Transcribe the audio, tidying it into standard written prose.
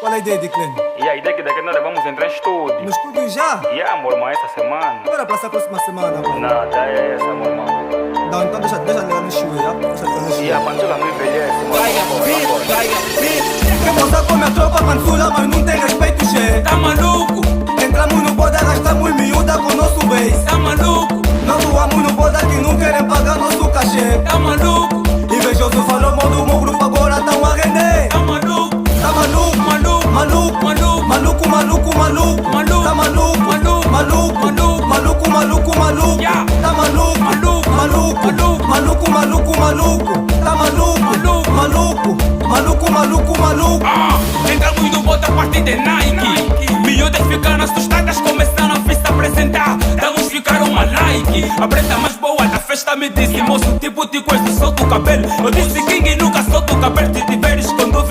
Qual é a ideia de Clem? E a ideia é que daqui nós vamos entrar em estúdio. No estúdio já? E amor, mas essa semana? Não era pra essa próxima semana, mano. Nada é essa, meu irmão. Não, então deixa ligar no show, já? Deixa ligar no show. E a pançula não envelhece, mano. Quem moça come a tropa pançula, mas não tem respeito, che. Tá maluco? Entramos no boda, arrastamos miúda com nosso base. Tá maluco? Nós voamos no boda que não querem pagar nosso cachê. Tá maluco? Invejoso falou mal do meu grupo, agora tão a render. Tá maluco? Tá maluco, Maluco? maluco, Maluco? maluco, maluco, maluco, Maluco? tá maluco, Maluco? maluco, Maluco? maluco, maluco, maluco, Yeah. tá maluco, Maluco? maluco, Maluco? maluco, maluco, maluco, tá maluco, Maluco? maluco, maluco, maluco, maluco. Entramos no bote a partir de Nike. Miúdas ficaram assustadas, começaram a vir se apresentar. Alguns ficaram a like. A preta mais boa da festa me disse: moço, tipo de coisa, solta o cabelo. Eu disse: King, nunca solta o cabelo. Se tiveres com dúvida,